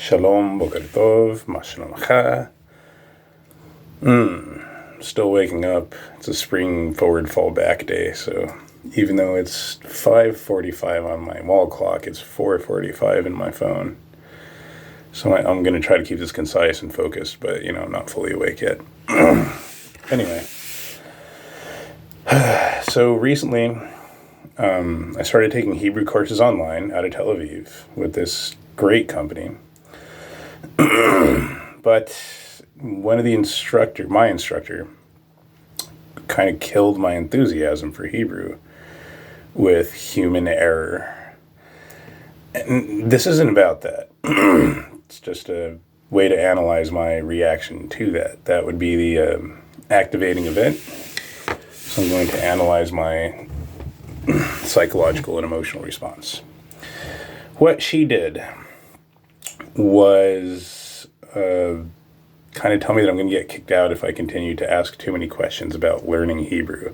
Shalom, Boker Tov, Ma Shalomcha. Still waking up. It's a spring forward fall back day, so even though it's 5:45 on my wall clock, it's 4:45 in my phone. So I'm going to try to keep this concise and focused, but, I'm not fully awake yet. Anyway. So recently, I started taking Hebrew courses online out of Tel Aviv with this great company. But one of my instructor, kind of killed my enthusiasm for Hebrew with human error. And this isn't about that. It's just a way to analyze my reaction to that. That would be the activating event. So I'm going to analyze my psychological and emotional response. What she did was kind of tell me that I'm going to get kicked out if I continue to ask too many questions about learning Hebrew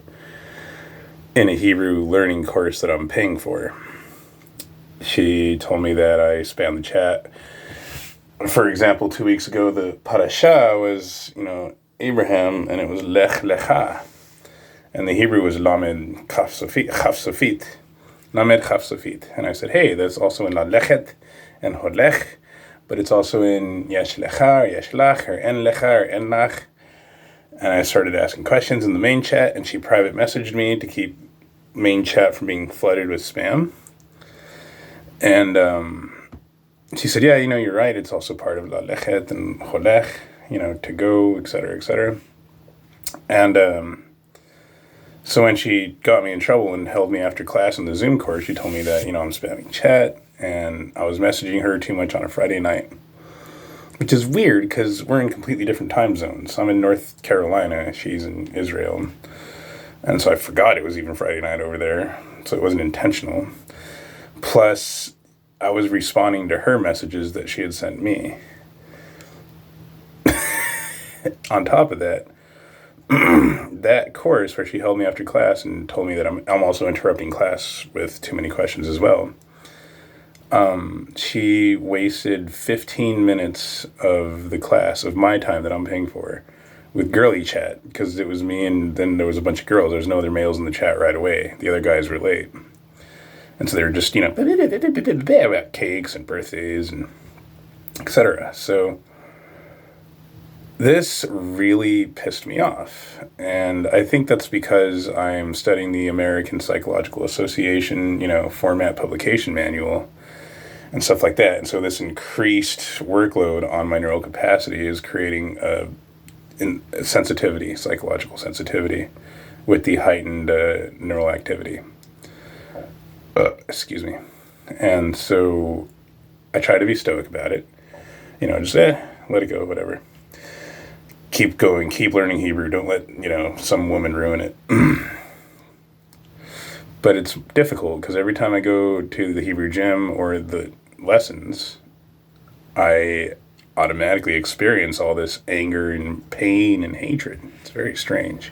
in a Hebrew learning course that I'm paying for. She told me that I spam the chat. For example, 2 weeks ago, the parasha was, Abraham, and it was Lech Lecha. And the Hebrew was Lamed Chaf Sofit. Lamed Chaf Sofit. And I said, hey, that's also in La Lechet and Holech, but it's also in Yesh Lecha, or Yesh Lach, or En Lecha, or En Lach. And I started asking questions in the main chat, and she private messaged me to keep main chat from being flooded with spam. And she said, yeah, you're right. It's also part of La Lechet and Holech, to go, et cetera, et cetera. And so when she got me in trouble and held me after class in the Zoom course, she told me that, I'm spamming chat and I was messaging her too much on a Friday night, which is weird because we're in completely different time zones. I'm in North Carolina. She's in Israel. And so I forgot it was even Friday night over there. So it wasn't intentional. Plus, I was responding to her messages that she had sent me. On top of that, that course where she held me after class and told me that I'm also interrupting class with too many questions as well. She wasted 15 minutes of the class, of my time that I'm paying for, with girly chat, because it was me and then there was a bunch of girls. There was no other males in the chat right away. The other guys were late. And so they were just, about cakes and birthdays and etc. So this really pissed me off. And I think that's because I'm studying the American Psychological Association, format publication manual and stuff like that. And so this increased workload on my neural capacity is creating a sensitivity, psychological sensitivity with the heightened neural activity. Excuse me. And so I try to be stoic about it. Just let it go, whatever. Keep going, keep learning Hebrew. Don't let, some woman ruin it. But it's difficult because every time I go to the Hebrew gym or the lessons, I automatically experience all this anger and pain and hatred. It's very strange.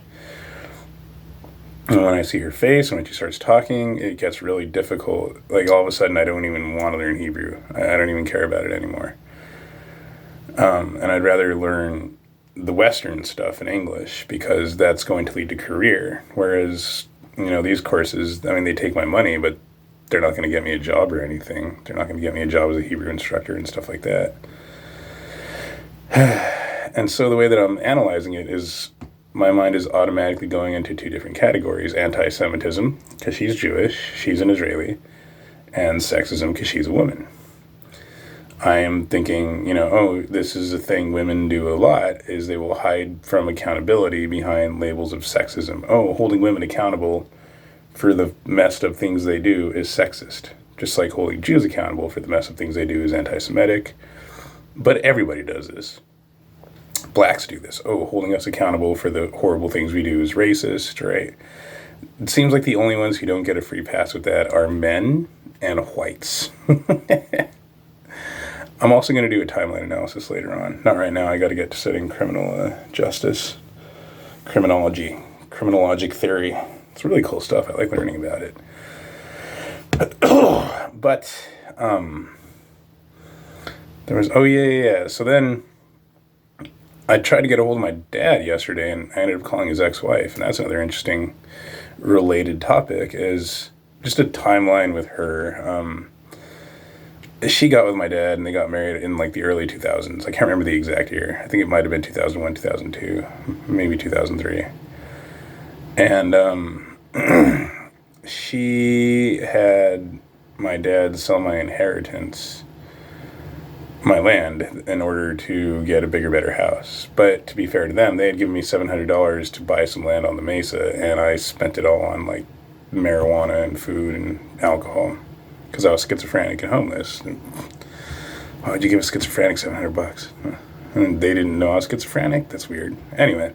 And when I see her face and when she starts talking, it gets really difficult. Like all of a sudden, I don't even want to learn Hebrew. I don't even care about it anymore. And I'd rather learn the Western stuff in English because that's going to lead to career. Whereas, these courses, they take my money, but they're not going to get me a job or anything. They're not going to get me a job as a Hebrew instructor and stuff like that. And so the way that I'm analyzing it is my mind is automatically going into two different categories: anti-Semitism, because she's Jewish, she's an Israeli, and sexism, because she's a woman. I am thinking, this is a thing women do a lot, is they will hide from accountability behind labels of sexism. Holding women accountable for the messed up things they do is sexist. Just like holding Jews accountable for the messed up things they do is anti-Semitic. But everybody does this. Blacks do this. Holding us accountable for the horrible things we do is racist, right? It seems like the only ones who don't get a free pass with that are men and whites. I'm also going to do a timeline analysis later on. Not right now. I got to get to studying criminal justice, criminologic theory. It's really cool stuff. I like learning about it. But There was, oh, yeah, yeah, yeah. So then I tried to get a hold of my dad yesterday, and I ended up calling his ex-wife, and that's another interesting related topic, is just a timeline with her. She got with my dad, and they got married in like the early 2000s. I can't remember the exact year. I think it might have been 2001, 2002, maybe 2003. And she had my dad sell my inheritance, my land, in order to get a bigger, better house. But to be fair to them, they had given me $700 to buy some land on the Mesa, and I spent it all on like marijuana and food and alcohol because I was schizophrenic and homeless. And why would you give a schizophrenic $700? And they didn't know I was schizophrenic? That's weird. Anyway.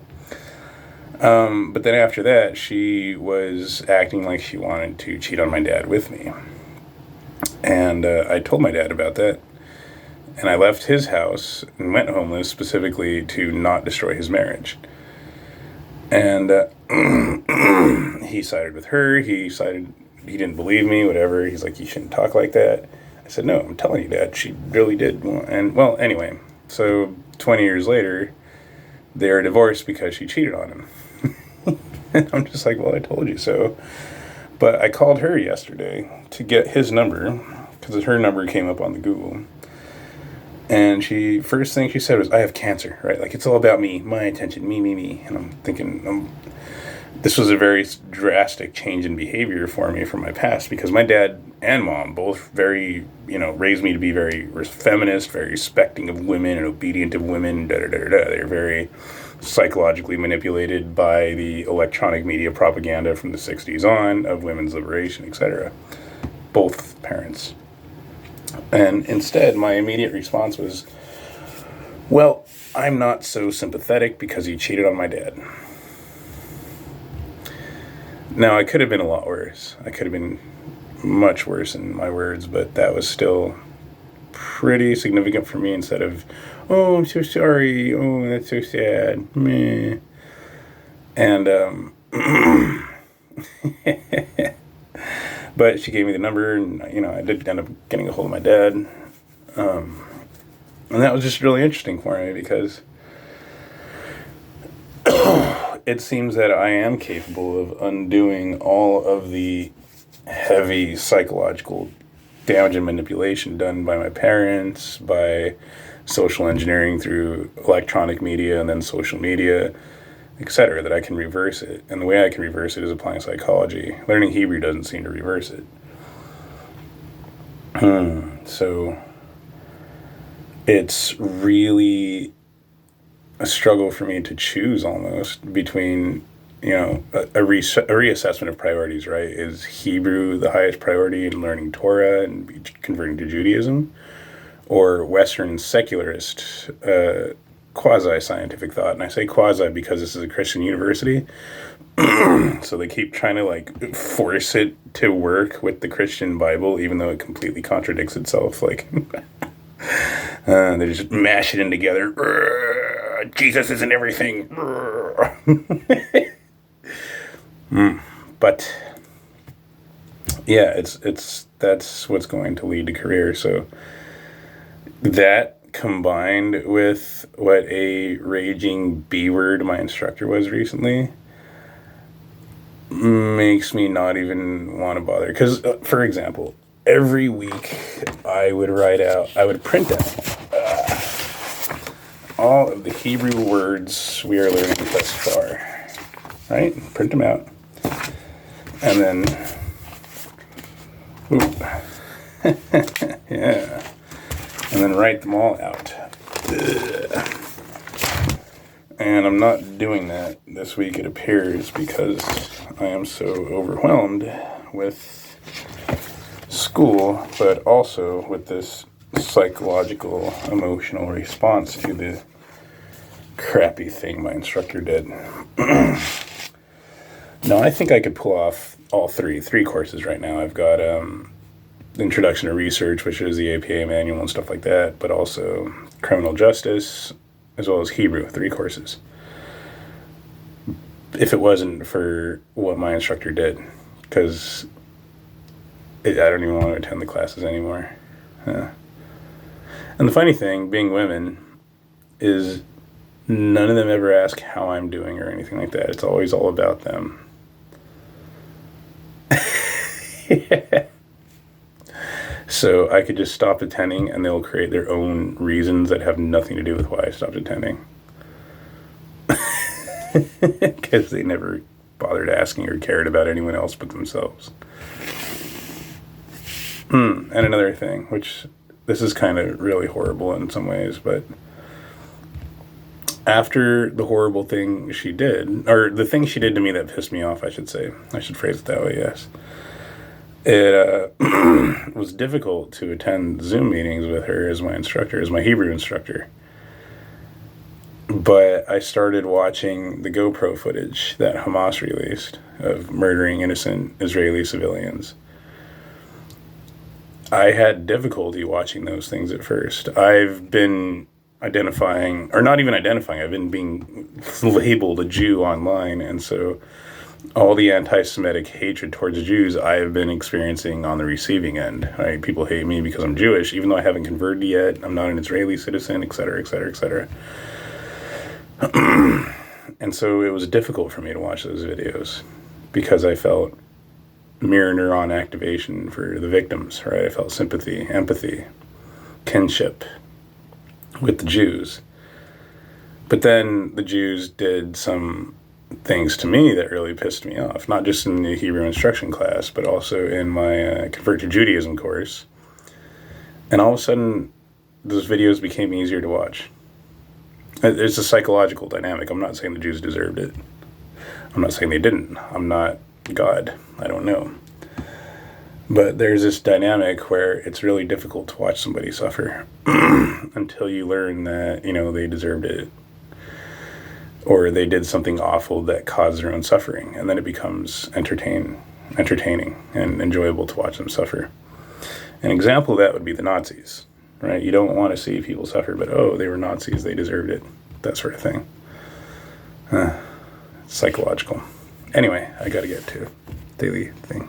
But then after that, she was acting like she wanted to cheat on my dad with me. And I told my dad about that. And I left his house and went homeless specifically to not destroy his marriage. And he sided with her. He didn't believe me, whatever. He's like, you shouldn't talk like that. I said, no, I'm telling you, Dad, she really did. And, well, anyway, so 20 years later, they are divorced because she cheated on him. And I'm just like, well, I told you so. But I called her yesterday to get his number because her number came up on the Google. And first thing she said was, I have cancer, right? Like, it's all about me, my attention, me. And I'm thinking, this was a very drastic change in behavior for me from my past, because my dad and mom both very, raised me to be very feminist, very respecting of women and obedient of women, They're very psychologically manipulated by the electronic media propaganda from the 60s on of women's liberation, etc. Both parents. And instead, my immediate response was, well, I'm not so sympathetic because he cheated on my dad. Now, I could have been a lot worse. I could have been much worse in my words, but that was still pretty significant for me. Instead of, oh, I'm so sorry. Oh, that's so sad. Meh. And, but she gave me the number, and, I did end up getting a hold of my dad. And that was just really interesting for me because it seems that I am capable of undoing all of the heavy psychological damage and manipulation done by my parents, by social engineering through electronic media and then social media, etc., that I can reverse it. And the way I can reverse it is applying psychology. Learning Hebrew doesn't seem to reverse it. So it's really a struggle for me to choose almost between, a reassessment of priorities, right? Is Hebrew the highest priority in learning Torah and converting to Judaism? Or Western secularist, quasi-scientific thought? And I say quasi because this is a Christian university. So they keep trying to force it to work with the Christian Bible, even though it completely contradicts itself. They just mash it in together. Jesus isn't everything. But yeah, that's what's going to lead to career. So that combined with what a raging B word my instructor was recently makes me not even want to bother. Because, for example, every week I would print out all of the Hebrew words we are learning thus far. Right? Print them out. And then, yeah. And then write them all out. Ugh. And I'm not doing that this week, it appears, because I am so overwhelmed with school, but also with this psychological, emotional response to the crappy thing my instructor did. No, I think I could pull off all three courses right now. I've got Introduction to Research, which is the APA manual and stuff like that, but also Criminal Justice, as well as Hebrew, 3 courses. If it wasn't for what my instructor did, because I don't even want to attend the classes anymore. And And the funny thing, being women, is none of them ever ask how I'm doing or anything like that. It's always all about them. Yeah. So I could just stop attending and they'll create their own reasons that have nothing to do with why I stopped attending. Because they never bothered asking or cared about anyone else but themselves. And another thing, which this is kind of really horrible in some ways, but after the horrible thing she did, or the thing she did to me that pissed me off, I should say. I should phrase it that way, yes. It was difficult to attend Zoom meetings with her as my instructor, as my Hebrew instructor. But I started watching the GoPro footage that Hamas released of murdering innocent Israeli civilians. I had difficulty watching those things at first. I've been identifying, or not even identifying, I've been being labeled a Jew online, and so all the anti-Semitic hatred towards Jews I have been experiencing on the receiving end. Right? People hate me because I'm Jewish, even though I haven't converted yet. I'm not an Israeli citizen, etc., etc., etc. And so it was difficult for me to watch those videos because I felt mirror neuron activation for the victims, right? I felt sympathy, empathy, kinship with the Jews. But then the Jews did some things to me that really pissed me off, not just in the Hebrew instruction class, but also in my Convert to Judaism course. And all of a sudden, those videos became easier to watch. It's a psychological dynamic. I'm not saying the Jews deserved it. I'm not saying they didn't. I'm not God. I don't know. But there's this dynamic where it's really difficult to watch somebody suffer until you learn that, they deserved it. Or they did something awful that caused their own suffering. And then it becomes entertaining and enjoyable to watch them suffer. An example of that would be the Nazis. Right? You don't want to see people suffer, but they were Nazis, they deserved it. That sort of thing. It's psychological. Anyway, I got to get to daily thing.